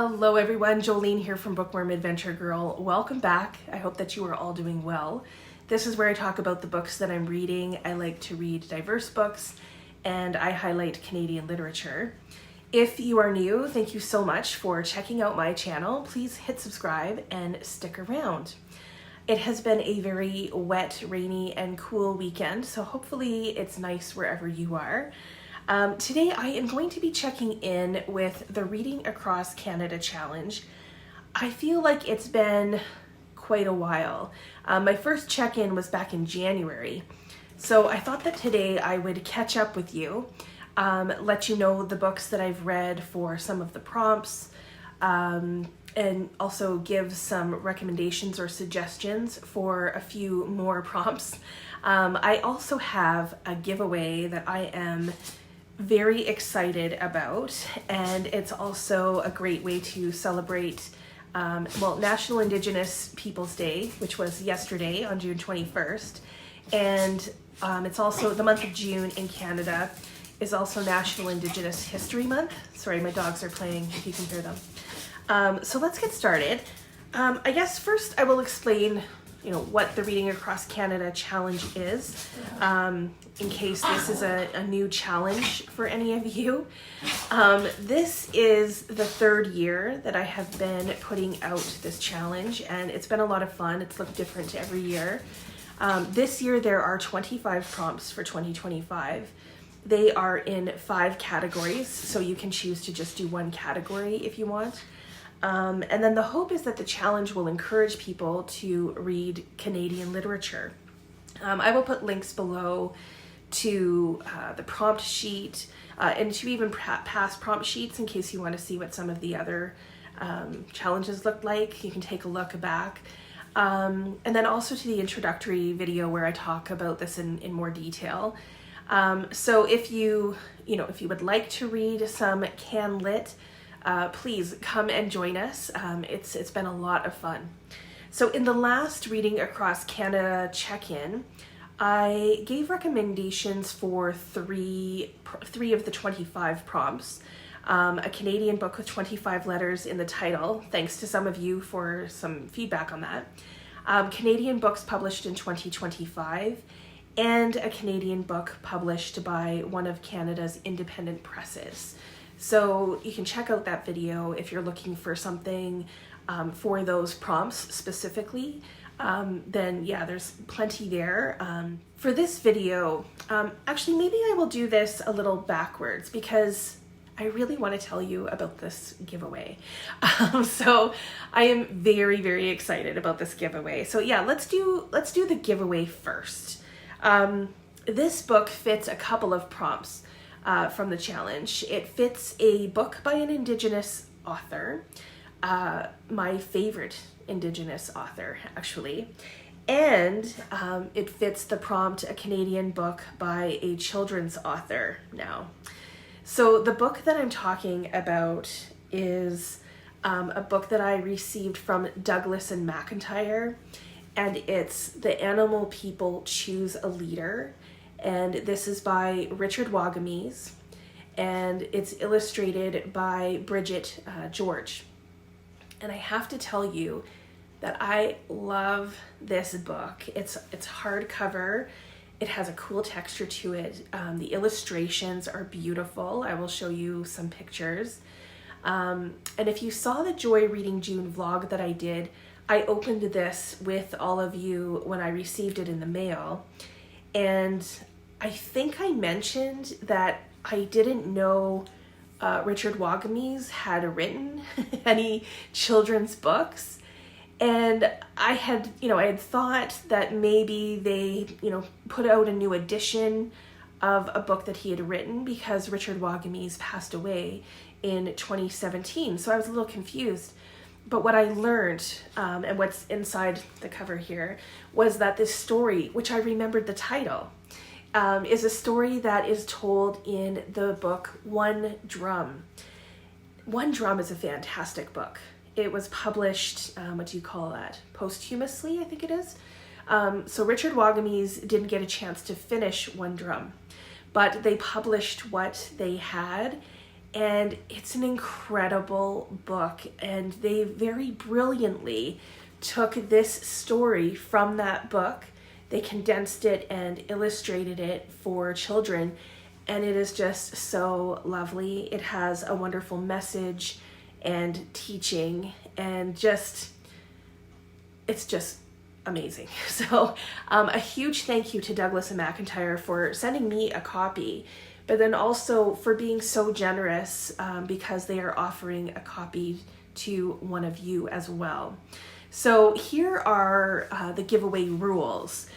Hello everyone, Jolene here from Bookworm Adventure Girl. Welcome back. I hope that you are all doing well. This is where I talk about the books that I'm reading. I like to read diverse books and I highlight Canadian literature. If you are new, thank you so much for checking out my channel. Please hit subscribe and stick around. It has been a very wet, rainy, and cool weekend, so hopefully it's nice wherever you are. Today I am going to be checking in with the Reading Across Canada Challenge. I feel like it's been quite a while. My first check-in was back in January, so I thought that today I would catch up with you, let you know the books that I've read for some of the prompts, and also give some recommendations or suggestions for a few more prompts. I also have a giveaway that I am very excited about, and it's also a great way to celebrate National Indigenous Peoples Day, which was yesterday on June 21st, and it's also the month of June in Canada is also National Indigenous History Month. Sorry, my dogs are playing, if you can hear them. So let's get started. I guess first I will explain what the Reading Across Canada Challenge is, in case this is a new challenge for any of you. This is the third year that I have been putting out this challenge, and it's been a lot of fun. It's looked different every year. This year there are 25 prompts for 2025. They are in 5 categories, so you can choose to just do one category if you want. And then the hope is that the challenge will encourage people to read Canadian literature. I will put links below to the prompt sheet and to even past prompt sheets in case you want to see what some of the other challenges look like. You can take a look back. And then also to the introductory video where I talk about this in more detail. So if you would like to read some Can Lit, please come and join us. It's been a lot of fun. So in the last Reading Across Canada check-in, I gave recommendations for three of the 25 prompts. A Canadian book with 25 letters in the title, thanks to some of you for some feedback on that. Canadian books published in 2025, and a Canadian book published by one of Canada's independent presses. So you can check out that video if you're looking for something for those prompts specifically. Then yeah, there's plenty there. For this video, actually maybe I will do this a little backwards because I really want to tell you about this giveaway. So I am very, very excited about this giveaway. So yeah, let's do the giveaway first. This book fits a couple of prompts from the challenge. It fits a book by an Indigenous author, my favorite Indigenous author actually, and it fits the prompt a Canadian book by a children's author now. So the book that I'm talking about is a book that I received from Douglas and McIntyre, and it's The Animal People Choose a Leader. And this is by Richard Wagamese, and it's illustrated by Bridget George. And I have to tell you that I love this book. It's hardcover. It has a cool texture to it. The illustrations are beautiful. I will show you some pictures. And if you saw the Joy Reading June vlog that I did, I opened this with all of you when I received it in the mail. And I think I mentioned that I didn't know Richard Wagamese had written any children's books. And I had thought that maybe they, put out a new edition of a book that he had written because Richard Wagamese passed away in 2017. So I was a little confused. But what I learned, and what's inside the cover here, was that this story, which I remembered the title, is a story that is told in the book One Drum. One Drum is a fantastic book. It was published, posthumously, I think it is. So Richard Wagamese didn't get a chance to finish One Drum, but they published what they had, And it's an incredible book, and they very brilliantly took this story from that book. They condensed it and illustrated it for children, and it is just so lovely. It has a wonderful message and teaching, and it's just amazing. So a huge thank you to Douglas and McIntyre for sending me a copy, but then also for being so generous, because they are offering a copy to one of you as well. So here are the giveaway rules.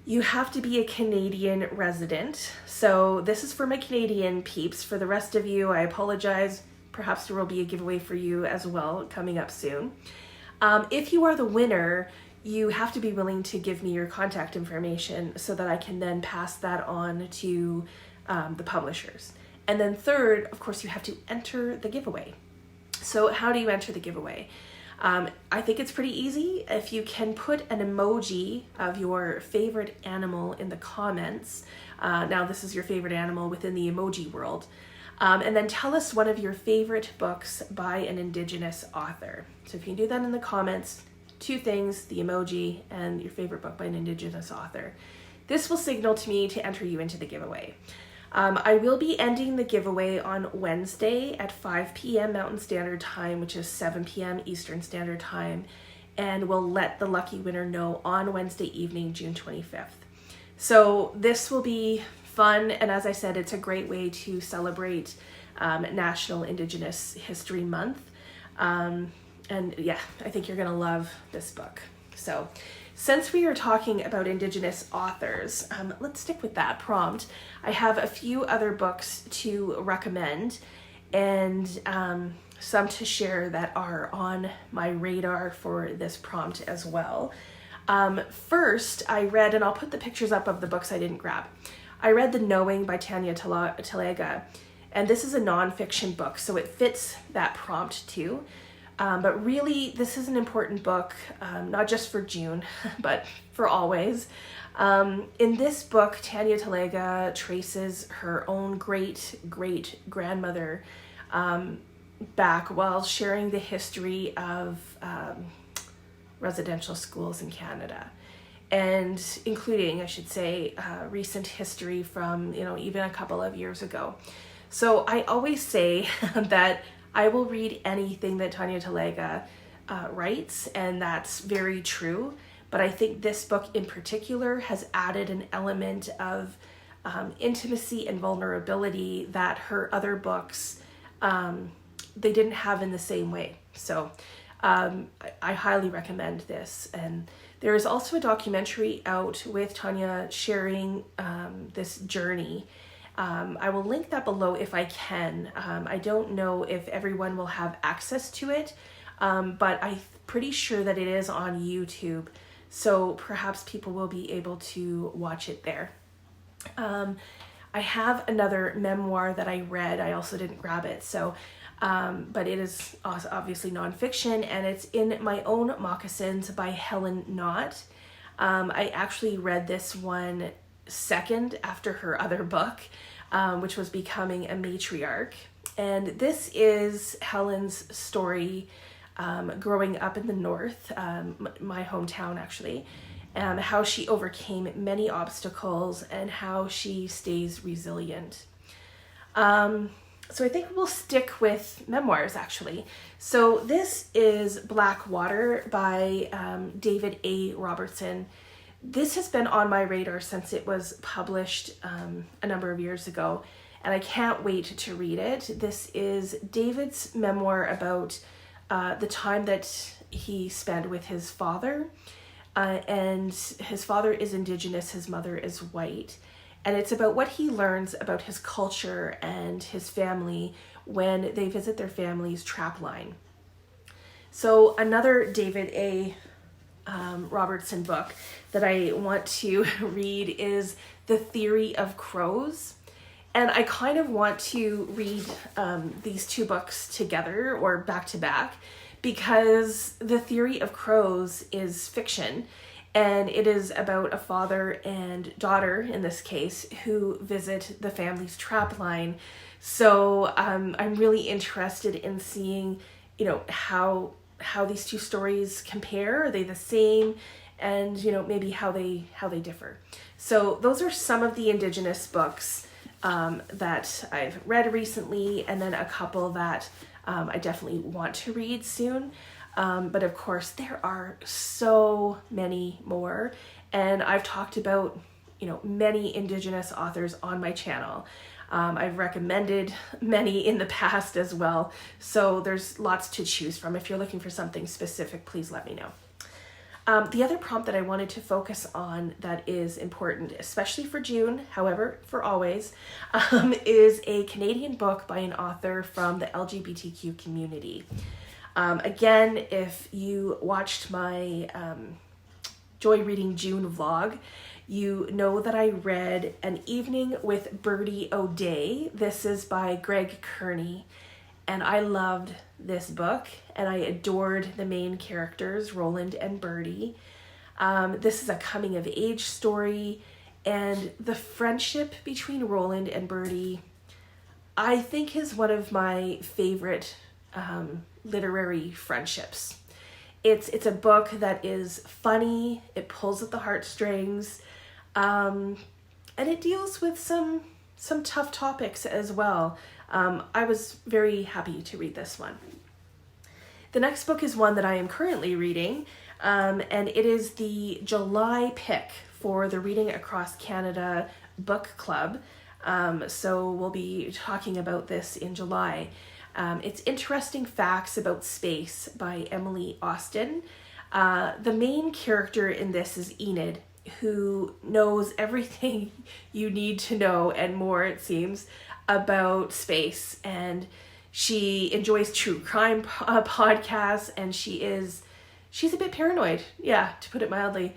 You have to be a Canadian resident. So this is for my Canadian peeps. For the rest of you, I apologize. Perhaps there will be a giveaway for you as well coming up soon. If you are the winner, you have to be willing to give me your contact information so that I can then pass that on to the publishers. And then third, of course, you have to enter the giveaway. So how do you enter the giveaway? I think it's pretty easy. If you can put an emoji of your favorite animal in the comments, now this is your favorite animal within the emoji world, and then tell us one of your favorite books by an Indigenous author. So if you can do that in the comments, 2 things, the emoji and your favorite book by an Indigenous author. This will signal to me to enter you into the giveaway. I will be ending the giveaway on Wednesday at 5 p.m. Mountain Standard Time, which is 7 p.m. Eastern Standard Time, and we'll let the lucky winner know on Wednesday evening, June 25th. So this will be fun, and as I said, it's a great way to celebrate National Indigenous History Month. And yeah, I think you're gonna love this book. So since we are talking about Indigenous authors, let's stick with that prompt. I have a few other books to recommend, and some to share that are on my radar for this prompt as well. First, I read, and I'll put the pictures up of the books I didn't grab. I read The Knowing by Tanya Talaga, and this is a nonfiction book, so it fits that prompt too. But really, this is an important book, not just for June, but for always. In this book, Tanya Talaga traces her own great-great-grandmother back while sharing the history of residential schools in Canada, and including, I should say, recent history from, even a couple of years ago. So I always say that I will read anything that Tanya Talaga writes, and that's very true. But I think this book in particular has added an element of intimacy and vulnerability that her other books, they didn't have in the same way. So I highly recommend this. And there is also a documentary out with Tanya sharing this journey. I will link that below if I can. I don't know if everyone will have access to it, but I'm pretty sure that it is on YouTube, so perhaps people will be able to watch it there. I have another memoir that I read. I also didn't grab it, so but it is obviously nonfiction, and it's In My Own Moccasins by Helen Knott. I actually read this one second after her other book, which was Becoming a Matriarch. And this is Helen's story growing up in the North, my hometown actually, how she overcame many obstacles and how she stays resilient. So I think we'll stick with memoirs actually. So this is Black Water by David A. Robertson. This has been on my radar since it was published a number of years ago, and I can't wait to read it. This is David's memoir about the time that he spent with his father, and his father is Indigenous, his mother is white, and it's about what he learns about his culture and his family when they visit their family's trapline. So another David A. Robertson book that I want to read is The Theory of Crows. And I kind of want to read these two books together or back to back, because The Theory of Crows is fiction And it is about a father and daughter, in this case, who visit the family's trap line. So I'm really interested in seeing, how these two stories compare. Are they the same? And, maybe how they differ. So those are some of the Indigenous books that I've read recently, and then a couple that I definitely want to read soon. But of course, there are so many more, and I've talked about, many Indigenous authors on my channel. I've recommended many in the past as well, so there's lots to choose from. If you're looking for something specific, please let me know. The other prompt that I wanted to focus on that is important, especially for June, however, for always, is a Canadian book by an author from the LGBTQ community. Again, if you watched my Joy Reading June vlog, you know that I read An Evening with Birdy O'Day. This is by Greg Kearney, and I loved this book, and I adored the main characters, Roland and Birdy. This is a coming of age story, and the friendship between Roland and Birdy, I think, is one of my favorite literary friendships. It's a book that is funny, it pulls at the heartstrings, and it deals with some tough topics as well. I was very happy to read this one. The next book is one that I am currently reading, and it is the July pick for the Reading Across Canada Book Club. So we'll be talking about this in July. It's Interesting Facts About Space by Emily Austin. The main character in this is Enid, who knows everything you need to know and more, it seems, about space. And she enjoys true crime podcasts, and she's a bit paranoid, to put it mildly.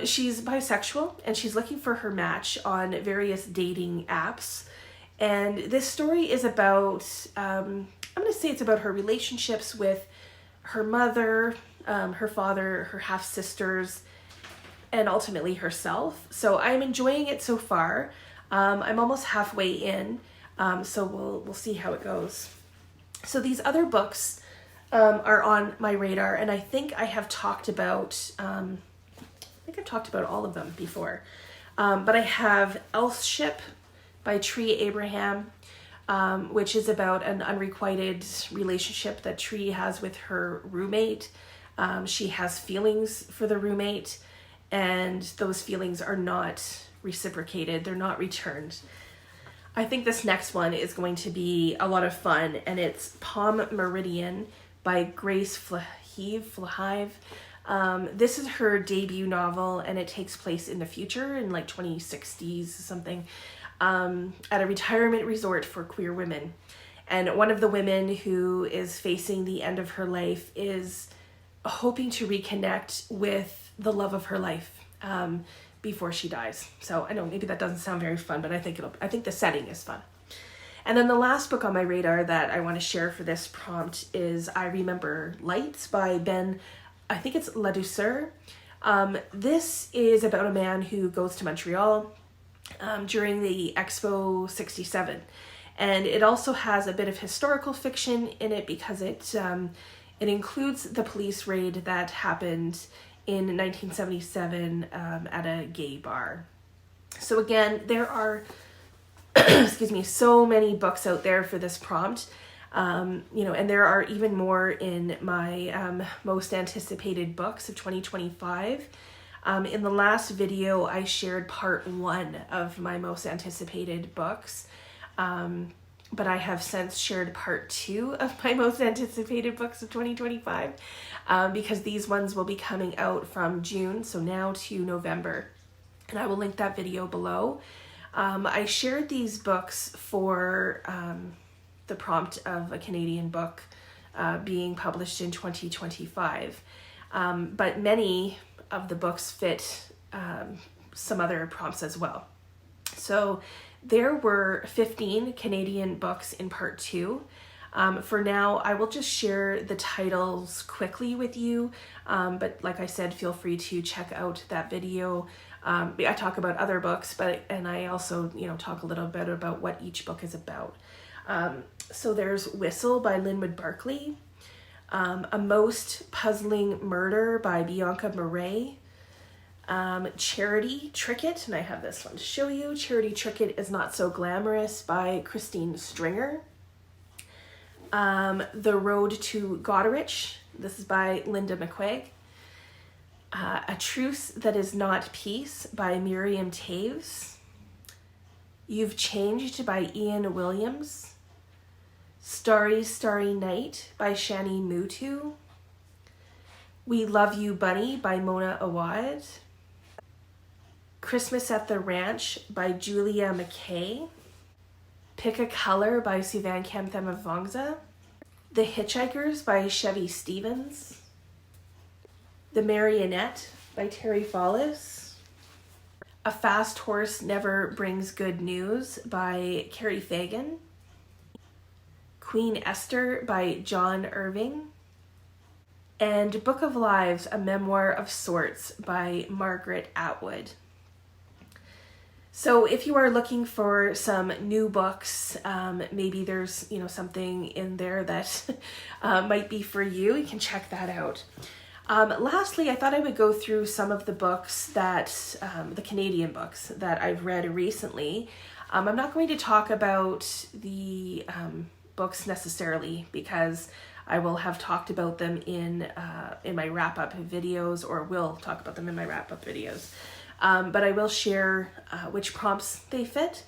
She's bisexual, and she's looking for her match on various dating apps. And this story is about, I'm going to say it's about her relationships with her mother, her father, her half-sisters, and ultimately herself. So I'm enjoying it so far. I'm almost halfway in, so we'll see how it goes. So these other books are on my radar, and I think I have talked about, I've talked about all of them before. But I have Elseship by Tree Abraham, which is about an unrequited relationship that Tree has with her roommate. She has feelings for the roommate, and those feelings are not reciprocated. They're not returned. I think this next one is going to be a lot of fun, and it's Palm Meridian by Grace Flahive. This is her debut novel, and it takes place in the future, in like 2060s something, at a retirement resort for queer women. And one of the women who is facing the end of her life is hoping to reconnect with the love of her life before she dies. So I know maybe that doesn't sound very fun, but I think the setting is fun. And then the last book on my radar that I want to share for this prompt is I Remember Lights by Ben, I think it's Ladouceur. This is about a man who goes to Montreal during the Expo 67. And it also has a bit of historical fiction in it because it includes the police raid that happened in 1977 at a gay bar. So again, there are so many books out there for this prompt. And there are even more in my most anticipated books of 2025. In the last video, I shared part 1 of my most anticipated books. But I have since shared part 2 of my most anticipated books of 2025 because these ones will be coming out from June, so now to November. And I will link that video below. I shared these books for the prompt of a Canadian book being published in 2025. But many of the books fit some other prompts as well. So there were 15 Canadian books in part 2. For now, I will just share the titles quickly with you, but like I said, feel free to check out that video. I talk about other books, and I also, talk a little bit about what each book is about. So there's Whistle by Linwood Barclay, A Most Puzzling Murder by Bianca Murray, Charity Trickett, and I have this one to show you. Charity Trickett is Not So Glamorous by Christine Stringer. The Road to Goderich, this is by Linda McQuaig. A Truce That Is Not Peace by Miriam Taves. You've Changed by Ian Williams. Starry Starry Night by Shani Mutu. We Love You Bunny by Mona Awad. Christmas at the Ranch by Julia McKay. Pick a Color by Sivan Kamthemavongsa. The Hitchhikers by Chevy Stevens. The Marionette by Terry Follis. A Fast Horse Never Brings Good News by Carrie Fagan. Queen Esther by John Irving. And Book of Lives, A Memoir of Sorts by Margaret Atwood. So if you are looking for some new books, maybe there's something in there that might be for you. You can check that out. Lastly, I thought I would go through some of the books that, the Canadian books that I've read recently. I'm not going to talk about the books necessarily because I will have talked about them in my wrap-up videos, or will talk about them in my wrap-up videos. But I will share which prompts they fit.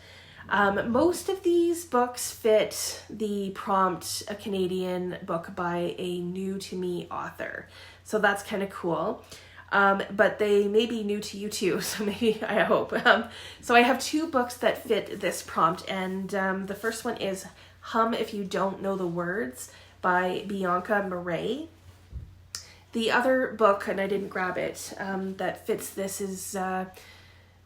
Most of these books fit the prompt, a Canadian book by a new to me author. So that's kind of cool. But they may be new to you too, so maybe, I hope. So I have two books that fit this prompt, and the first one is Hum If You Don't Know the Words by Bianca Murray. The other book, and I didn't grab it, that fits this is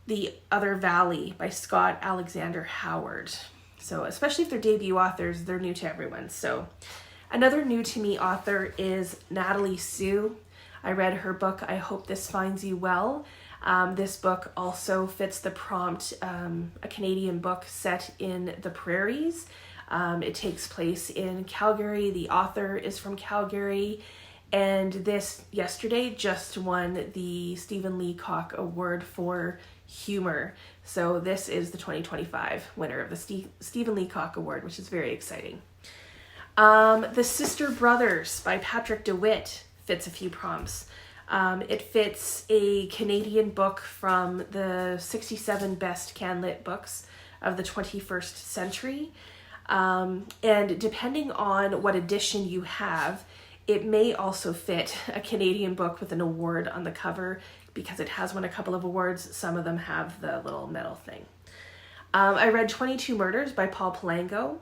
The Other Valley by Scott Alexander Howard. So especially if they're debut authors, they're new to everyone. So another new to me author is Natalie Sue. I read her book, I Hope This Finds You Well. This book also fits the prompt, a Canadian book set in the prairies. It takes place in Calgary. The author is from Calgary. And this yesterday just won the Stephen Leacock Award for Humor. So this is the 2025 winner of the Stephen Leacock Award, which is very exciting. The Sister Brothers by Patrick DeWitt fits a few prompts. It fits a Canadian book from the 67 best CanLit books of the 21st century. And depending on what edition you have, it may also fit a Canadian book with an award on the cover because it has won a couple of awards. Some of them have the little medal thing. I read 22 Murders by Paul Palango.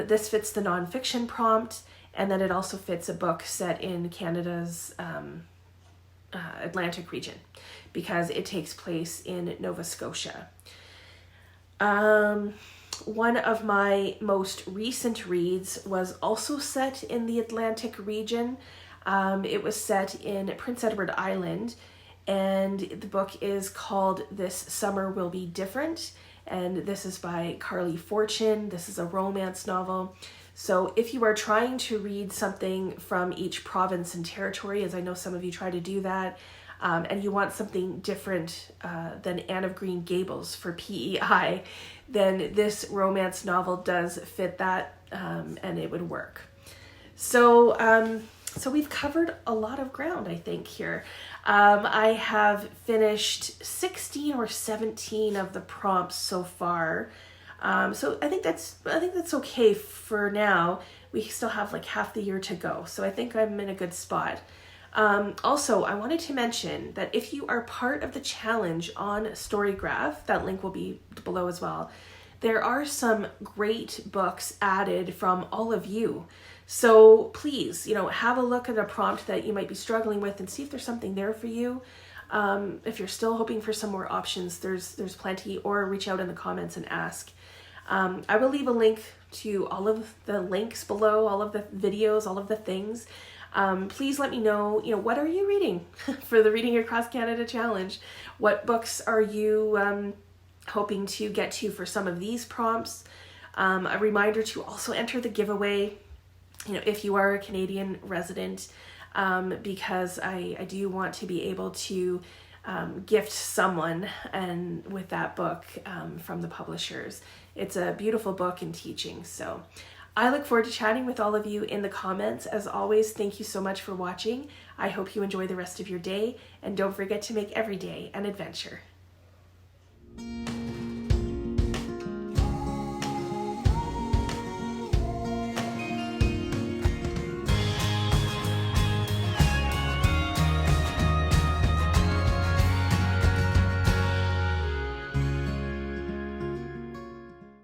This fits the nonfiction prompt, and then it also fits a book set in Canada's Atlantic region because it takes place in Nova Scotia. One of my most recent reads was also set in the Atlantic region. It was set in Prince Edward Island, and the book is called This Summer Will Be Different, and this is by Carly Fortune. This is a romance novel. So if you are trying to read something from each province and territory, as I know some of you try to do that, and you want something different than Anne of Green Gables for PEI, then this romance novel does fit that, and it would work. So we've covered a lot of ground, I think, here. I have finished 16 or 17 of the prompts so far. So I think that's okay for now. We still have like half the year to go, so I think I'm in a good spot. Also, I wanted to mention that if you are part of the challenge on Storygraph, that link will be below as well, there are some great books added from all of you. So please, have a look at a prompt that you might be struggling with and see if there's something there for you. If you're still hoping for some more options, there's plenty, or reach out in the comments and ask. I will leave a link to all of the links below, all of the videos, all of the things. Please let me know, what are you reading for the Reading Across Canada Challenge? What books are you hoping to get to for some of these prompts? A reminder to also enter the giveaway, if you are a Canadian resident, because I do want to be able to gift someone and with that book from the publishers. It's a beautiful book and teaching. So I look forward to chatting with all of you in the comments. As always, thank you so much for watching. I hope you enjoy the rest of your day, and don't forget to make every day an adventure.